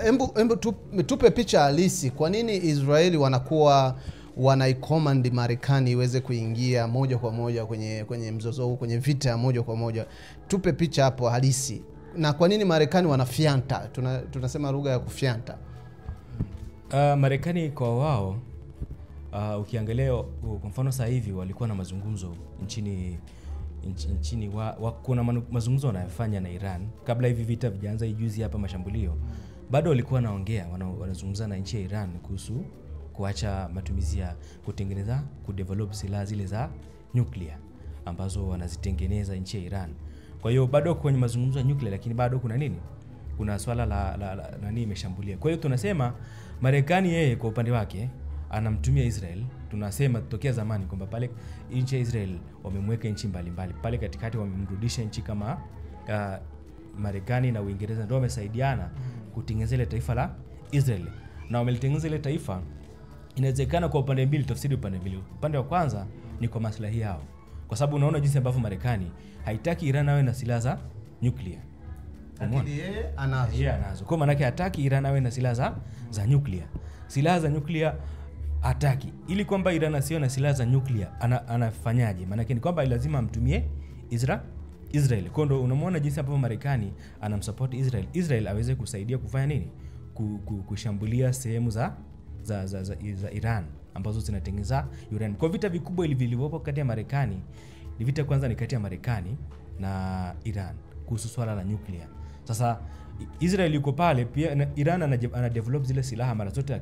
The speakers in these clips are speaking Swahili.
Embu tupe picha halisi. Kwa nini Israeli wanakuwa wanaicommand Marekani iweze kuingia moja kwa moja kwenye mzozo huu, kwenye vita ya moja kwa moja? Tupe picha hapo halisi. Na kwa nini Marekani wanafianta? Tunasema lugha ya kufianta. Marekani kwa wao, ukiangalia kwa mfano sasa hivi walikuwa na mazungumzo nchini kuna mazungumzo wanayofanya na Iran kabla hivi vita vijaanza juzi hapa mashambulio. Bado walikuwa wanazungumza na nchi ya Iran kuhusu kuacha matumizi ya kudevelop silaha zile za nuclear ambazo wanazitengeneza nchi ya Iran. Kwa hiyo bado kwenye mazungumzo ya nuclear, lakini bado kuna swala la nani imeshambulia. Kwa hiyo tunasema Marekani yeye kwa upande wake anamtumia Israel. Tunasema tokea zamani kwamba pale nchi ya Israel wamemweka nchi mbalimbali. Pale katikati wamemrudisha nchi kama Marekani na Uingereza ndio wamesaidiana kutengeneza ile taifa la Israel. Na wamelitengeneza ile taifa, inawezekana kwa upande mbili, tafsiri upande mbili. Upande wa kwanza ni kwa maslahi yao. Kwa sababu unaona jinsi ambavyo Marekani haitaki Iran awe na silaha za nuclear. Lakini yeye anazo. Kwa maana yake hataki Iran awe na silaha za nuclear. Silaha za nuclear hataki. Ili kwamba Iran asiwe na silaha za nuclear, anafanyaje? Maana yake ni kwamba lazima amtumie Israel. Kwa ndo unamwona jinsi ambavyo Marekani anamsupport Israel aweze kusaidia kufanya nini? Kushambulia sehemu za Iran ambazo zinatengeneza uranium. Kwa vita vikubwa vilivyopo kati ya Marekani, ni vita kwanza ni kati ya Marekani na Iran kuhusu swala la nuclear. Sasa Israel yuko pale pia, Iran ana develop zile silaha mara zote,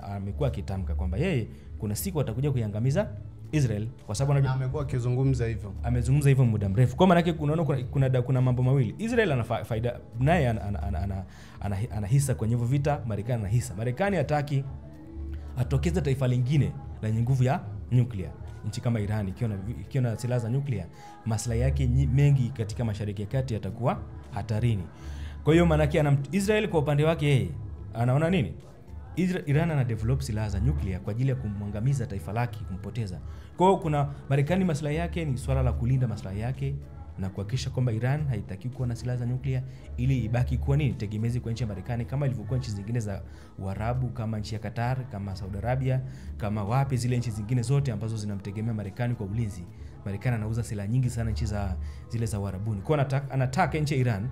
amekuwa akitamka kwamba yeye kuna siku atakuja kuiangamiza Israel, kwa sababu amekuwa akizungumza hivyo. Amezungumza hivyo muda mrefu. Kwa maana yake unaona kuna mambo mawili. Israel ana faida, naye ana hisa kwenye hivyo vita. Marekani ana hisa. Marekani hataki atokeze taifa lingine lenye nguvu ya nuclear. Nchi kama Iran ikiwa na silaha za nuclear, maslahi yake mengi katika Mashariki ya Kati yatakuwa hatarini. Kwa hiyo maana yake Israel kwa upande wake yeye anaona nini? Iran ana develop silaha za nuclear kwa ajili ya kumwangamiza taifa lake, kumpoteza. Kwa hiyo kuna Marekani maslahi yake ni swala la kulinda maslahi yake na kuhakikisha kwamba Iran haitaki kuwa na silaha za nuclear ili ibaki kuwa nini? Tegemezi kwa nchi ya Marekani kama ilivyokuwa nchi zingine za Uarabu, kama nchi ya Qatar, kama Saudi Arabia, kama wapi zile nchi zingine zote ambazo zinamtegemea Marekani kwa ulinzi. Marekani anauza silaha nyingi sana nchi za zile za Uarabuni. Kwa anataka nchi ya Iran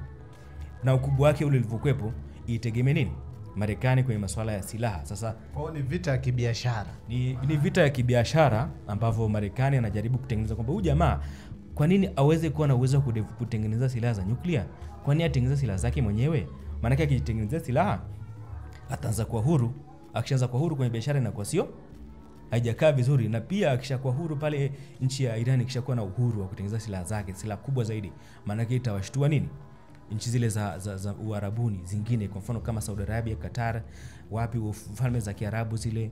na ukubwa wake ule ulivyokuepo itegemee nini? Marekani kwenye masuala ya silaha. Sasa ni vita ya kibiashara. Ni vita ya kibiashara ambavyo Marekani anajaribu kutengeneza kwamba huyu jamaa kwa nini aweze kuwa na uwezo wa kutengeneza silaha za nuclear? Kwa nini atengeneze silaha zake mwenyewe? Maana yake akitengeneza silaha ataanza kuwa huru. Akishaanza kuwa huru kwenye biashara na kwa sio haijakaa vizuri, na pia akishakuwa huru pale nchi ya Iran ikishakuwa na uhuru wa kutengeneza silaha zake, silaha kubwa zaidi, maana yake itawashtua nini? Nchi zile za Uarabuni zingine, kwa mfano kama Saudi Arabia, Qatar, wapi falme za Kiarabu zile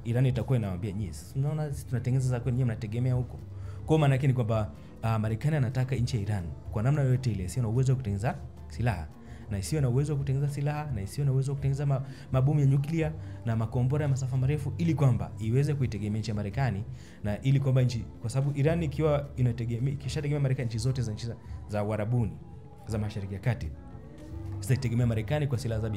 Iran itakuwa inawaambia nyinyi, unaona sisi tunatengeneza za kwenu, nyinyi mnategemea huko. Kwa maana yake ni kwamba Marekani anataka nchi ya Iran kwa namna yoyote ile isiyo na uwezo wa kutengeneza silaha, na isiyo na uwezo wa kutengeneza silaha, na isiyo na uwezo wa kutengeneza mabomu ya nyuklia na makombora ya masafa marefu, ili kwamba iweze kuitegemea nchi ya Marekani, na ili kwamba nchi, kwa sababu Iran ikiwa kishategemea Marekani, nchi zote za Uarabuni za Mashariki ya Kati zitategemea Marekani kwa silaha za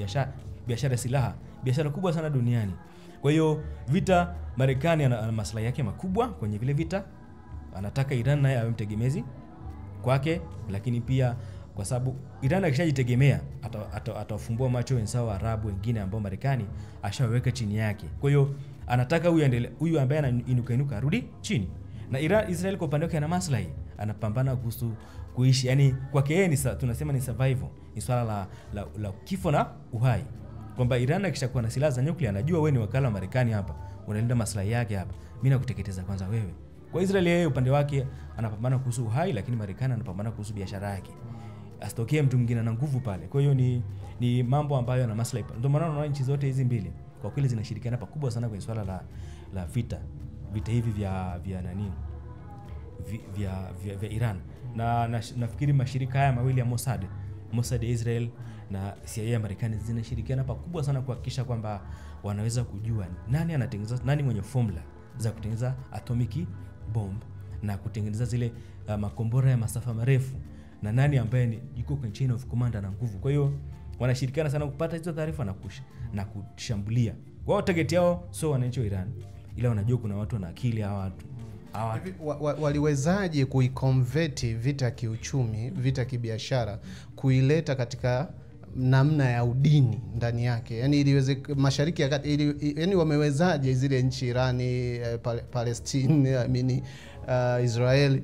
biashara silaha, biashara kubwa sana duniani. Kwa hiyo vita, Marekani ana maslahi yake makubwa kwenye vile vita. Anataka Iran naye awe mtegemezi kwake, lakini pia kwa sababu Iran akishajitegemea atawafumbua macho wenzao wa Arabu wengine ambao Marekani ashaweka chini yake. Kwa hiyo anataka huyu ambaye anainuka arudi chini. Na Israel kwa upande wake ana maslahi, anapambana kuhusu kuishi, yani kwake yeye tunasema ni survival, ni swala la kifo na uhai. Kwamba Iran akishakuwa na silaha za nuclear anajua wewe ni wakala wa Marekani hapa, unalinda maslahi yake hapa, mimi nakuteketeza kwanza wewe. Kwa Israel yeye upande wake anapambana kuhusu uhai, lakini Marekani anapambana kuhusu biashara yake. Asitokee mtu mwingine na nguvu pale. Kwa hiyo ni mambo ambayo yana maslahi. Ndio maana unaona nchi zote hizi mbili kwa kweli zinashirikiana pakubwa sana kwenye swala la vita hivi vya nani? Vya Iran. Na nafikiri mashirika haya mawili ya Mossad ya Israel na CIA ya Marekani zinashirikiana pakubwa sana kuhakikisha kwamba wanaweza kujua nani anatengeneza, nani mwenye formula za kutengeneza atomic bomb na kutengeneza zile makombora ya masafa marefu, na nani ambaye yuko kwenye chain of command na nguvu. Kwa hiyo wanashirikiana sana kupata hizo taarifa na kushambulia. Wao target yao sio wananchi wa Iran, ila wanajua kuna watu wana akili hawa watu. Waliwezaje kuiconvert vita kiuchumi, vita kibiashara, kuileta katika namna ya udini ndani yake? Yani iliweze Mashariki ya Kati, yani wamewezaje zile nchi Irani, Palestine, Israeli,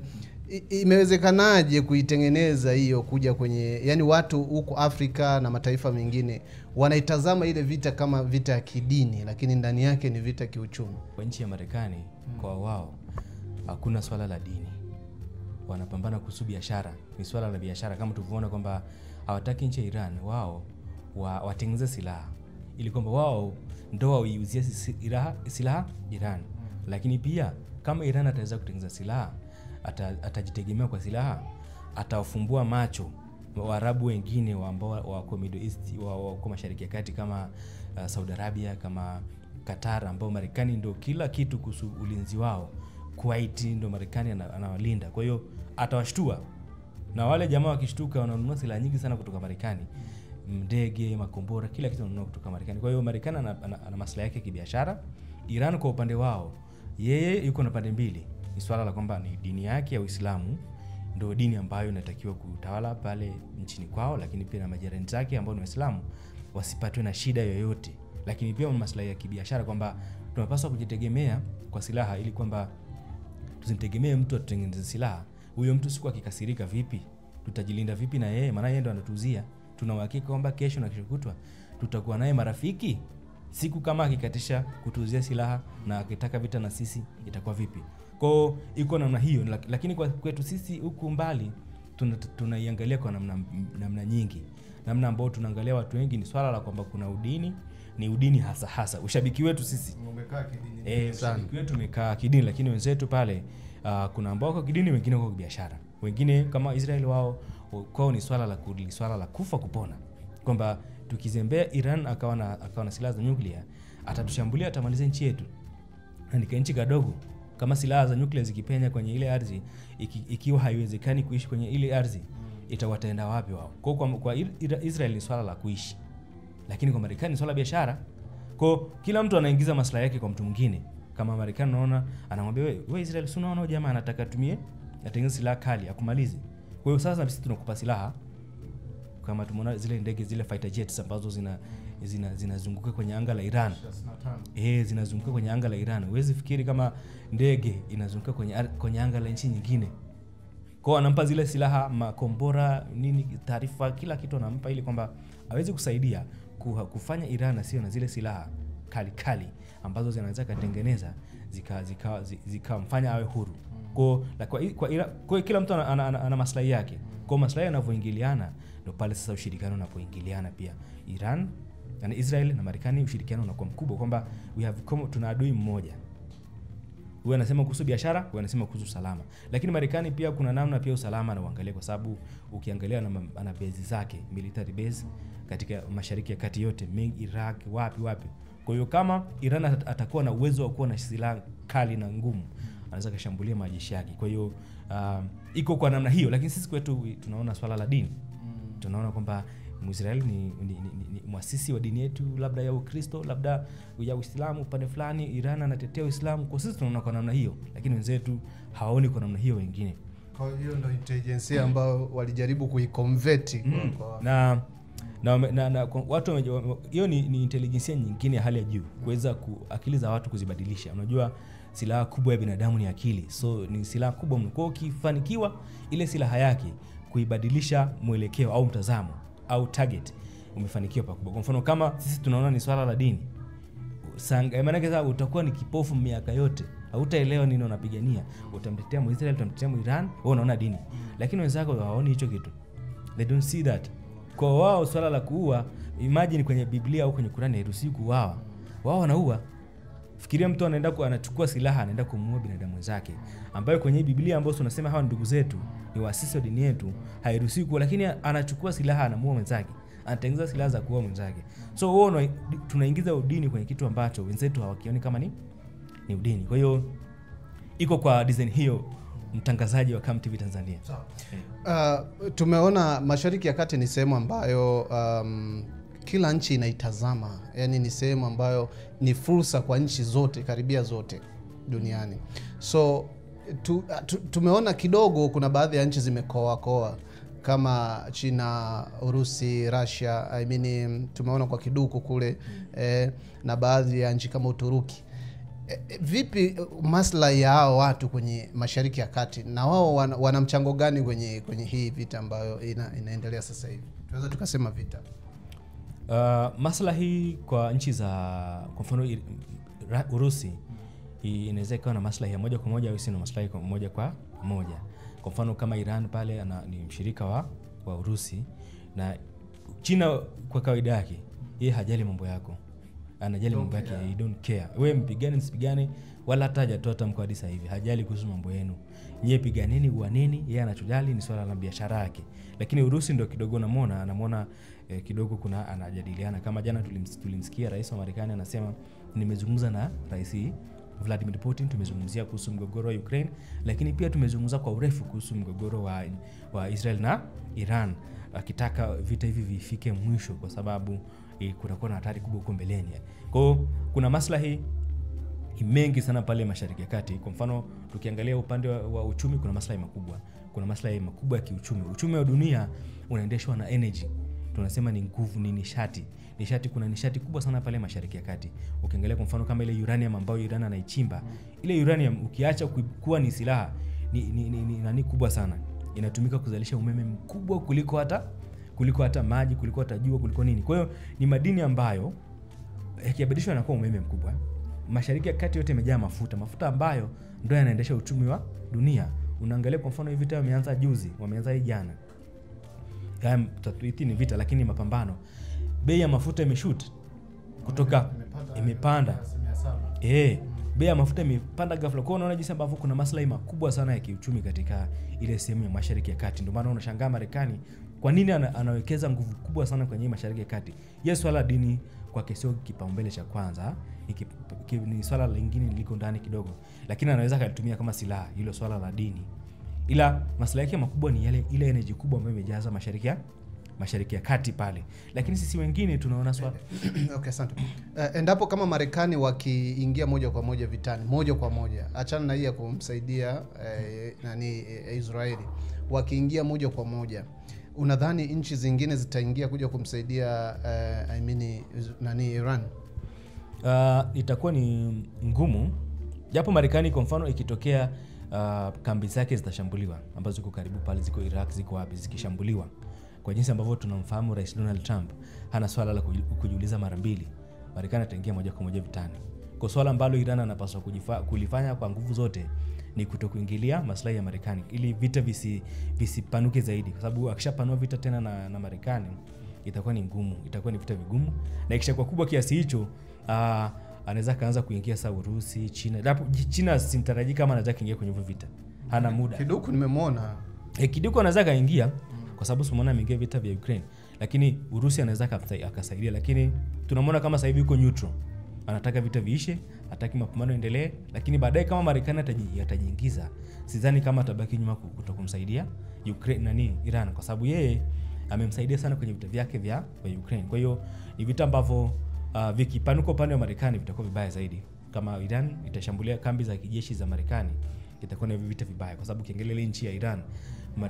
imewezekanaje kuitengeneza hiyo kuja kwenye, yani watu huko Afrika na mataifa mengine wanaitazama ile vita kama vita ya kidini, lakini ndani yake ni vita kiuchumi? Kwa nchi ya Marekani, kwa wao hakuna swala la dini, wanapambana kuhusu biashara, ni swala la biashara. Kama tulivyoona kwamba hawataki nchi ya Iran wao watengeneze silaha ili kwamba wao ndio waiuzie silaha Iran. Lakini pia kama Iran ataweza kutengeneza silaha, atajitegemea kwa silaha, atawafumbua macho Waarabu wengine ambao wako Middle East, wako Mashariki ya Kati kama Saudi Arabia, kama Qatar, ambao Marekani ndio kila kitu kuhusu ulinzi wao. Kuwait ndio Marekani anawalinda. Kwa hiyo atawashtua. Na wale jamaa wakishtuka wananunua silaha nyingi sana kutoka Marekani. Ndege, makombora, kila kitu wananunua kutoka Marekani. Kwa hiyo Marekani ana maslahi yake kibiashara. Iran kwa upande wao, yeye yuko na pande mbili. Ni swala la kwamba ni dini yake ya Uislamu ndio dini ambayo inatakiwa kutawala pale nchini kwao, lakini pia na majirani zake ambao ni Waislamu wasipatwe na shida yoyote. Lakini pia maslahi ya kibiashara kwamba tunapaswa kujitegemea kwa silaha, ili kwamba tusimtegemee mtu atutengeneze silaha. Huyo mtu siku akikasirika vipi, tutajilinda vipi na yeye? Maana yeye ndo anatuzia. Tuna uhakika kwamba kesho na kesho kutwa tutakuwa naye marafiki. Siku kama akikatisha kutuzia silaha na akitaka vita na sisi, itakuwa vipi? Kwa iko namna hiyo. Lakini kwa kwetu sisi huku mbali tunaiangalia kwa namna nyingi. Namna ambayo tunaangalia watu wengi ni swala la kwamba kuna udini, ni udini hasa. Ushabiki wetu sisi umekaa kidini sana. Ushabiki wetu umekaa kidini, lakini wenzetu pale kuna ambao kwa kidini, wengine kwa biashara. Wengine kama Israel wao kwao ni swala la kufa kupona. Kwamba tukizembea Iran akawa na silaha za nyuklia, atatushambulia, atamaliza nchi yetu. Na ni nchi kadogo. Kama silaha za nyuklia zikipenya kwenye ile ardhi, ikiwa haiwezekani kuishi kwenye ile ardhi, itawataenda wapi wao? Kwa Israel ni swala la kuishi. Lakini kwa Marekani ni swala la biashara. Kwa kila mtu anaingiza maslahi yake kwa mtu mwingine. Kama Marekani unaona anamwambia wewe Israel, si unaona jamaa anataka atengeneze silaha kali akumalize. Kwa hiyo sasa sisi tunakupa silaha. Kama tumeona zile ndege, zile fighter jets ambazo zinazunguka kwenye anga la Iran. Zinazunguka kwenye anga la Iran. Huwezi fikiri kama ndege inazunguka kwenye anga la nchi nyingine. Kwa anampa zile silaha, makombora, taarifa, kila kitu anampa ili kwamba aweze kusaidia kufanya Iran sio na zile silaha kali ambazo zinaweza kutengeneza zikamfanya awe huru. Kwa kila mtu ana maslahi yake. Kwa maslahi yanavyoingiliana ndio pale sasa ushirikiano unapoingiliana pia. Iran na Israel na Marekani, ushirikiano unakuwa mkubwa kwamba tuna adui mmoja. Huyu anasema kuhusu biashara, huyu anasema kuhusu salama. Lakini Marekani pia kuna namna pia usalama na uangalie, kwa sababu ukiangalia ana base zake, military base katika Mashariki ya Kati yote, Iraq, wapi. Kwa hiyo kama Iran atakuwa na uwezo wa kuwa na silaha kali na ngumu, anaweza kushambulia majeshi yake. Kwa hiyo iko kwa namna hiyo. Lakini sisi kwetu tunaona swala la dini. Tunaona kwamba Mwisraeli ni muasisi wa dini yetu, labda ya Ukristo, labda ya Uislamu upande fulani. Iran anatetea Uislamu. Kwa sisi tunaona kwa namna hiyo, lakini wenzetu hawaoni kwa namna hiyo wengine. Kwa hiyo ndio intelligence ambao walijaribu kuiconvert na watu hiyo ni intelligence nyingine ya hali ya juu, kuweza akili za watu kuzibadilisha. Unajua silaha kubwa ya binadamu ni akili. So ni silaha kubwa mno. Kwa ukifanikiwa ile silaha yake kuibadilisha mwelekeo au mtazamo au target, umefanikiwa pakubwa. Kwa mfano kama sisi tunaona ni swala la dini, maana yake utakuwa ni kipofu miaka yote, hautaelewa nini unapigania. Utamtetea Israel, utamtetea Iran, wewe unaona dini. Lakini wenzako hawaoni hicho kitu. They don't see that. Kwa wao swala la kuua, imagine kwenye Biblia au kwenye Qur'ani hairuhusiwi kuua. Wao wanaua. Fikiria mtu anachukua silaha anaenda kumuua binadamu wenzake, ambayo kwenye Biblia ambayo tunasema hawa ndugu zetu ni waasisi wa dini yetu, hairuhusiwi kuua, lakini anachukua silaha anamuua mwenzake, anatengeneza silaha za kuua mwenzake. So wao tunaingiza udini kwenye kitu ambacho wenzetu hawakioni kama ni udini. Kwa hiyo iko kwa design hiyo mtangazaji wa Come TV Tanzania. Tumeona Mashariki ya Kati ni sehemu ambayo kila nchi inaitazama, yani ni sehemu ambayo ni fursa kwa nchi zote, karibia zote duniani. So tumeona kidogo kuna baadhi ya nchi zimekoa kama China, Urusi, Russia, tumeona kwa kiduku kule, na baadhi ya nchi kama Uturuki. Vipi maslahi ya hao watu kwenye Mashariki ya Kati, na wao wana mchango gani kwenye hii vita ambayo inaendelea sasa hivi? Tunaweza tukasema vita. Maslahi kwa nchi za, kwa mfano Urusi inaweza ikawa na maslahi ya moja kwa moja au si na maslahi kwa moja kwa moja. Kwa mfano kama Iran pale ni mshirika wa Urusi, na China kwa kawaida yake yeye hajali mambo yako, anajali mambo yake, he don't care. Wewe mpigane msipigane, wala hata hajatoa tamko hadi sasa hivi, hajali kuhusu mambo yenu. Nyie piganeni uaneni, yeye anachojali ni swala la biashara yake. Lakini Urusi ndio kidogo anamuona kidogo kuna anajadiliana. Kama jana tulimsikia rais wa Marekani anasema nimezungumza na rais Vladimir Putin, tumezungumzia kuhusu mgogoro wa Ukraine, lakini pia tumezungumza kwa urefu kuhusu mgogoro wa Israel na Iran, akitaka vita hivi vifike mwisho kwa sababu kunakuwa na hatari kubwa huko mbeleni. Kwa hiyo kuna maslahi mengi sana pale Mashariki ya Kati. Kwa mfano tukiangalia upande wa uchumi, kuna maslahi makubwa. Kuna maslahi makubwa ya kiuchumi. Uchumi wa dunia unaendeshwa na energy. Tunasema ni nguvu, ni nishati. Kuna nishati kubwa sana pale Mashariki ya Kati. Ukiangalia kwa mfano kama ile uranium ambayo Iran anaichimba, ile uranium ukiacha kuwa ni silaha, ni kubwa sana. Inatumika kuzalisha umeme mkubwa kuliko hata maji, kuliko hata jua, kuliko nini. Kwa hiyo ni madini ambayo yakibadilishwa yanakuwa umeme mkubwa. Mashariki ya Kati yote imejaa mafuta ambayo ndio yanaendesha uchumi wa dunia. Unaangalia kwa mfano hivi vita wameanza juzi, wameanza jana. Tatuiti ni vita lakini mapambano. Bei ya mafuta imeshoot kutoka imepanda. Bei ya mafuta imepanda ghafla. Kwa unaona jinsi ambavyo kuna maslahi makubwa sana ya kiuchumi katika ile sehemu ya Mashariki ya Kati. Ndio maana unashangaa Marekani kwa nini anawekeza nguvu kubwa sana kwenye Mashariki ya Kati. Yes, swala dini kwa kesho kipaumbele cha kwanza, ni swala lingine liko ndani kidogo, lakini anaweza kutumia kama silaha hilo swala la dini. Ila maslahi yake makubwa ni ile energy kubwa ambayo imejaza Mashariki ya Kati pale. Lakini sisi wengine tunaona swala okay, asante. Endapo kama Marekani wakiingia moja kwa moja vitani, moja kwa moja, achana na hii ya kumsaidia Israeli, wakiingia moja kwa moja, unadhani nchi zingine zitaingia kuja kumsaidia Iran? Itakuwa ni ngumu, japo Marekani kwa mfano ikitokea kambi zake zitashambuliwa ambazo ziko karibu pale, ziko Iraq, ziko wapi, zikishambuliwa, kwa jinsi ambavyo tunamfahamu Rais Donald Trump hana swala la kujiuliza mara mbili, Marekani ataingia moja kwa moja vitani. Kwa swala ambalo Iran anapaswa kulifanya kwa nguvu zote ni kutokuingilia maslahi ya Marekani ili vita visipanuke zaidi, kwa sababu akishapanua vita tena na Marekani itakuwa ni ngumu, itakuwa ni vita vigumu, na ikishakuwa kubwa kiasi hicho anaweza kaanza kuingia sa Urusi, China. China simtaraji kama anataka kuingia kwenye vita, hana muda. Kidogo nimemwona kidogo anaweza kaingia kwa sababu tumeona ameingia vita vya Ukraine, lakini Urusi anaweza akasaidia, lakini tunamwona kama sasa hivi yuko neutral, anataka vita viishe, hataki mapambano endelee. Lakini baadaye kama Marekani atajiingiza, sidhani kama atabaki nyuma kutokumsaidia Ukraine Iran, kwa sababu yeye amemsaidia sana kwenye vita vyake vya Ukraine. Kwa hiyo ni vita ambavyo vikipanuka upande wa Marekani vitakuwa vibaya zaidi. Kama Iran itashambulia kambi za kijeshi za Marekani, itakuwa ni vita vibaya, kwa sababu kiangalia ile nchi ya Iran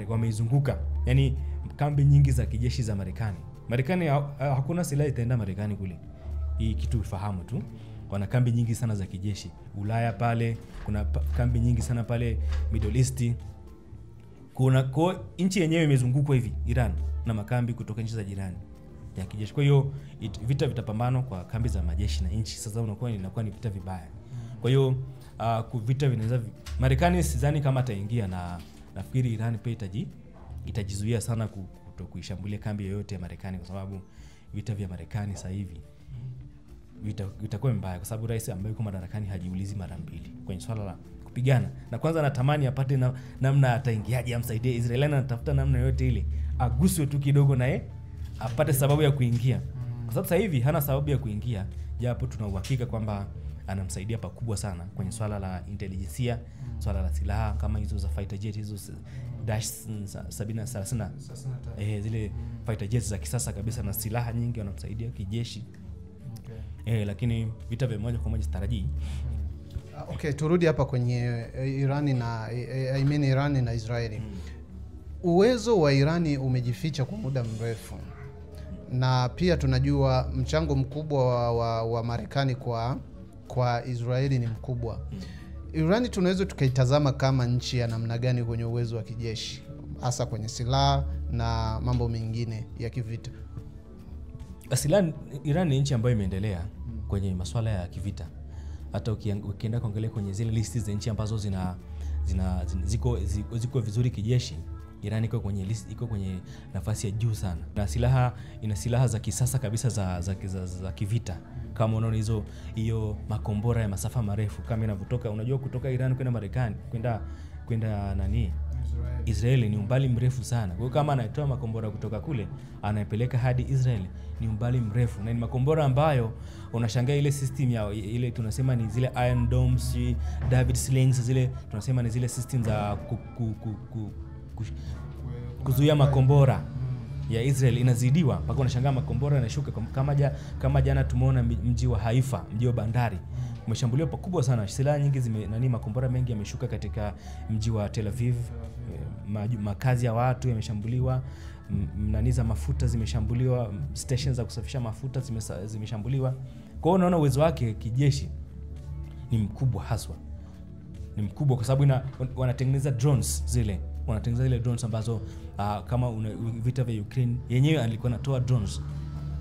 wameizunguka, yani kambi nyingi za kijeshi za Marekani. Marekani hakuna silaha itaenda Marekani kule. Hii kitu ufahamu tu. Wana kambi nyingi sana za kijeshi. Ulaya pale, kuna kambi nyingi sana pale Middle East. Kwa nchi yenyewe imezungukwa hivi Iran na makambi kutoka nchi za jirani ya kijeshi. Kwa hiyo vita vitapambano kwa kambi za majeshi na nchi. Sasa inakuwa ni vita vibaya. Kwa hiyo vita vinaweza Marekani sidhani kama ataingia, na nafikiri Iran pia itajizuia sana kuishambulia kambi yoyote ya Marekani, kwa sababu vita vya Marekani sasa hivi vitakuwa mbaya, kwa sababu rais ambaye yuko madarakani hajiulizi mara mbili kwenye swala la kupigana. Na kwanza anatamani apate namna ataingiaje amsaidie Israel, anatafuta namna yote ile aguswe tu kidogo naye apate sababu ya kuingia, kwa sababu sasa hivi hana sababu ya kuingia, japo tuna uhakika kwamba anamsaidia pakubwa sana kwenye swala la intelligence, swala la silaha kama hizo za fighter jet hizo Dash 70 zile fighter jets za kisasa kabisa na silaha nyingi wanamsaidia kijeshi. Lakini vita vya moja kwa moja sitarajii. Okay, turudi hapa kwenye Irani na Irani na Israeli. Uwezo wa Irani umejificha kwa muda mrefu, na pia tunajua mchango mkubwa wa Marekani kwa Israeli ni mkubwa. Irani tunaweza tukaitazama kama nchi ya namna gani kwenye uwezo wa kijeshi, hasa kwenye silaha na mambo mengine ya kivita? Aslan, Iran ni nchi ambayo imeendelea kwenye masuala ya kivita. Hata ukienda kuangalia kwenye zile listi za nchi ambazo ziko vizuri kijeshi, Iran iko kwenye nafasi ya juu sana. Na ina silaha za kisasa kabisa za kivita. Kama unaona hiyo makombora ya masafa marefu kama inavyotoka, unajua kutoka Iran kwenda Marekani, kwenda Israeli ni umbali mrefu sana. Kwa hiyo kama anatoa makombora kutoka kule anayepeleka hadi Israeli ni umbali mrefu, na ni makombora ambayo unashangaa ile system ya ile tunasema ni zile Iron Domes, David Slings, zile tunasema ni zile system za kuzuia makombora ya Israel inazidiwa, mpaka unashangaa makombora yanashuka. Kama jana tumeona mji wa Haifa, mji wa bandari umeshambuliwa pakubwa sana. Silaha nyingi makombora mengi yameshuka katika mji wa Tel Aviv. Makazi ya watu yameshambuliwa, za mafuta zimeshambuliwa, stations za kusafisha mafuta zimeshambuliwa. Kwa hiyo unaona uwezo wake kijeshi ni mkubwa haswa. Ni mkubwa kwa sababu wanatengeneza drones zile drones ambazo kama vita vya Ukraine yenyewe alikuwa anatoa drones.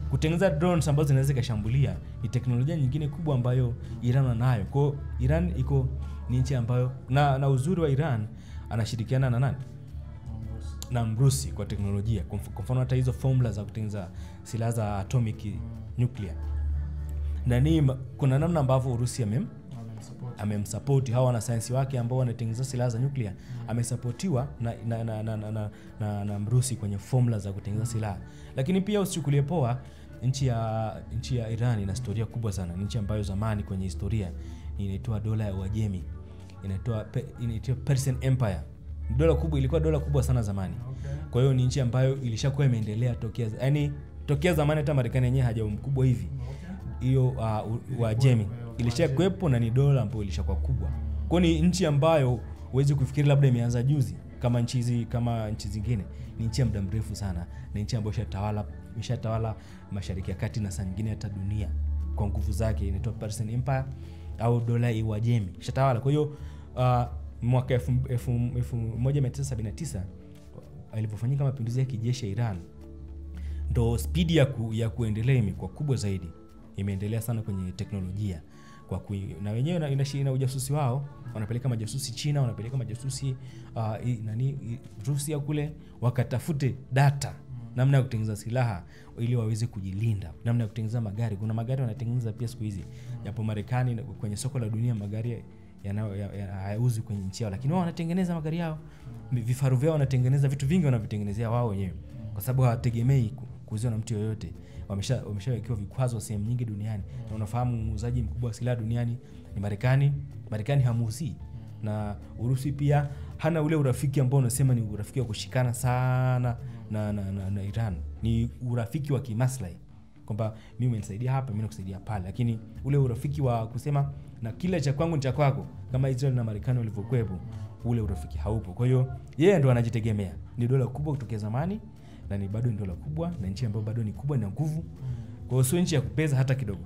Kutengeneza drones ambazo zinaweza kushambulia ni teknolojia nyingine kubwa ambayo Iran anayo. Kwa hiyo Iran ni nchi ambayo na uzuri wa Iran anashirikiana na nani? Na Mrusi kwa teknolojia. Kwa mfano hata hizo formula za kutengeneza silaha za atomic nuclear. Na kuna namna ambavyo Urusi amemsupport hawa na sayansi wake ambao wanatengeneza silaha za nuclear, amesupportiwa na Mrusi kwenye formula za kutengeneza silaha. Lakini pia usichukulie poa nchi ya Iran ina historia kubwa sana. Ni nchi ambayo zamani kwenye historia inaitwa dola ya Uajemi, inaitwa Persian Empire. Ilikuwa dola kubwa sana zamani. Kwa hiyo ni nchi ambayo ilishakuwa imeendelea tokea zamani, hata Marekani yenyewe hajawa mkubwa hivi. Hiyo Uajemi ilishakuwepo na ni dola ambayo ilishakuwa kubwa. Kwa ni nchi ambayo huwezi kufikiri labda imeanza juzi kama nchi zingine. Ni nchi ya muda mrefu sana, ni nchi ambayo ishatawala Mashariki ya Kati na saa nyingine hata dunia kwa nguvu zake. Inaitwa Persian Empire au dola ya Uajemi, ishatawala. Kwa hiyo mwaka 1979 ilipofanyika mapinduzi ya kijeshi ya Iran, ndo speed ya kuendelea imekuwa kubwa zaidi. Imeendelea sana kwenye teknolojia na wenyewe ina ujasusi wao, wanapeleka majasusi China, wanapeleka majasusi Rusia kule wakatafute data namna ya kutengeneza silaha ili waweze kujilinda, namna ya kutengeneza magari. Kuna magari wanatengeneza pia siku hizi, japo Marekani kwenye soko la dunia magari hayauzwi kwenye nchi yao, lakini wao wanatengeneza magari yao, vifaru vyao wanatengeneza, vitu vingi wanavitengenezea wao wenyewe, kwa sababu hawategemei kuuziwa na mtu yoyote. Wameshawekewa vikwazo sehemu nyingi duniani. Na unafahamu muuzaji mkubwa wa silaha duniani ni Marekani. Marekani hamuuzii. Na Urusi pia hana ule urafiki ambao unasema ni urafiki wa kushikana sana na Iran. Ni urafiki wa kimaslahi, kwamba mimi umenisaidia hapa, mimi nakusaidia pale. Lakini ule urafiki wa kusema na kila cha kwangu ni cha kwako kama Israel na Marekani walivyokuwepo, ule urafiki haupo. Kwa hiyo yeye ndo anajitegemea. Ni dola kubwa kutoka zamani, na ni bado ni dola kubwa, na nchi ambayo bado ni kubwa na nguvu. Kwa hiyo sio nchi ya kupeza hata kidogo.